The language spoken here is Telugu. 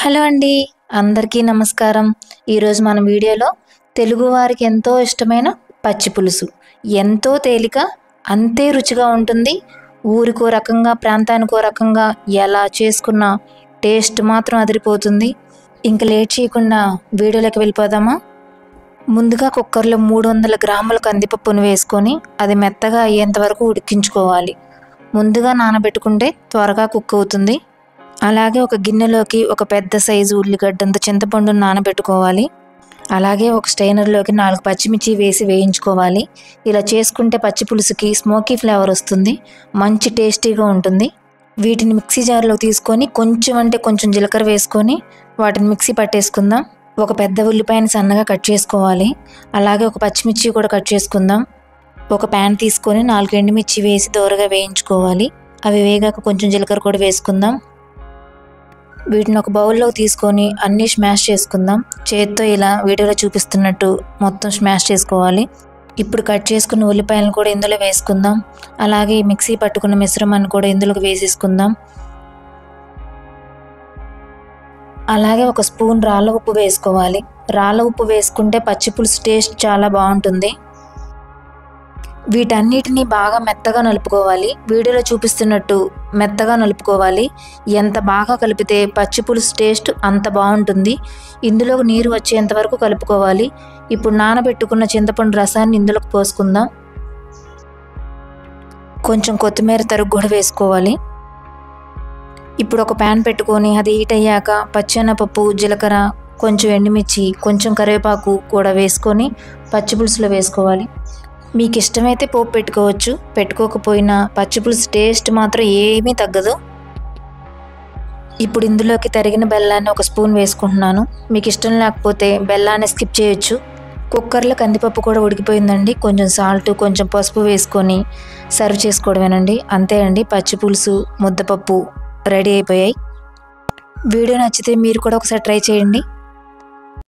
హలో అండి, అందరికీ నమస్కారం. ఈరోజు మన వీడియోలో తెలుగువారికి ఎంతో ఇష్టమైన పచ్చి పులుసు ఎంతో తేలిక, అంతే రుచిగా ఉంటుంది. ఊరికో రకంగా, ప్రాంతానికో రకంగా ఎలా చేసుకున్నా టేస్ట్ మాత్రం అదిరిపోతుంది. ఇంక లేట్ చేయకుండా వీడియోలోకి వెళ్ళిపోదామా? ముందుగా కుక్కర్లో 300 గ్రాముల కందిపప్పును వేసుకొని అది మెత్తగా అయ్యేంత వరకు ఉడికించుకోవాలి. ముందుగా నానబెట్టుకుంటే త్వరగా కుక్ అవుతుంది. అలాగే ఒక గిన్నెలోకి ఒక పెద్ద సైజు ఉల్లిగడ్డంత చింతపండును నానబెట్టుకోవాలి. అలాగే ఒక స్టైనర్లోకి 4 పచ్చిమిర్చి వేసి వేయించుకోవాలి. ఇలా చేసుకుంటే పచ్చి పులుసుకి స్మోకీ ఫ్లేవర్ వస్తుంది, మంచి టేస్టీగా ఉంటుంది. వీటిని మిక్సీ జార్లో తీసుకొని కొంచెం జీలకర్ర వేసుకొని వాటిని మిక్సీ పట్టేసుకుందాం. ఒక పెద్ద ఉల్లిపాయని సన్నగా కట్ చేసుకోవాలి. అలాగే ఒక పచ్చిమిర్చి కూడా కట్ చేసుకుందాం. ఒక ప్యాన్ తీసుకొని 4 ఎండుమిర్చి వేసి దోరగా వేయించుకోవాలి. అవి వేగాక కొంచెం జీలకర్ర కూడా వేసుకుందాం. వీటిని ఒక బౌల్లో తీసుకొని అన్నీ స్మాష్ చేసుకుందాం. చేత్తో ఇలా వీడియోలో చూపిస్తున్నట్టు మొత్తం స్మాష్ చేసుకోవాలి. ఇప్పుడు కట్ చేసుకున్న ఉల్లిపాయలను కూడా ఇందులో వేసుకుందాం. అలాగే మిక్సీ పట్టుకున్న మిశ్రమాన్ని కూడా ఇందులోకి వేసేసుకుందాం. అలాగే ఒక స్పూన్ రాళ్ళ ఉప్పు వేసుకోవాలి. రాళ్ళ ఉప్పు వేసుకుంటే పచ్చి పులుసు టేస్ట్ చాలా బాగుంటుంది. వీటన్నిటిని బాగా మెత్తగా నలుపుకోవాలి. వీడియోలో చూపిస్తున్నట్టు మెత్తగా నలుపుకోవాలి. ఎంత బాగా కలిపితే పచ్చి పులుసు టేస్ట్ అంత బాగుంటుంది. ఇందులోకి నీరు వచ్చేంత వరకు కలుపుకోవాలి. ఇప్పుడు నానబెట్టుకున్న చింతపండు రసాన్ని ఇందులోకి పోసుకుందాం. కొంచెం కొత్తిమీర తరుగు కూడా వేసుకోవాలి. ఇప్పుడు ఒక ప్యాన్ పెట్టుకొని అది హీట్ అయ్యాక పచ్చెనపప్పు, జీలకర్ర, కొంచెం ఎండుమిర్చి, కొంచెం కరివేపాకు కూడా వేసుకొని పచ్చి పులుసులో వేసుకోవాలి. మీకు ఇష్టమైతే పోపు పెట్టుకోవచ్చు, పెట్టుకోకపోయినా పచ్చి పులుసు టేస్ట్ మాత్రం ఏమీ తగ్గదు. ఇప్పుడు ఇందులోకి తరిగిన బెల్లాన్ని ఒక స్పూన్ వేసుకుంటున్నాను. మీకు ఇష్టం లేకపోతే బెల్లాన్ని స్కిప్ చేయొచ్చు. కుక్కర్లో కందిపప్పు కూడా ఉడికిపోయిందండి. కొంచెం సాల్ట్, కొంచెం పసుపు వేసుకొని సర్వ్ చేసుకోవడమేనండి. అంతే అండి, పచ్చి పులుసు, ముద్దపప్పు రెడీ అయిపోయాయి. వీడియో నచ్చితే మీరు కూడా ఒకసారి ట్రై చేయండి.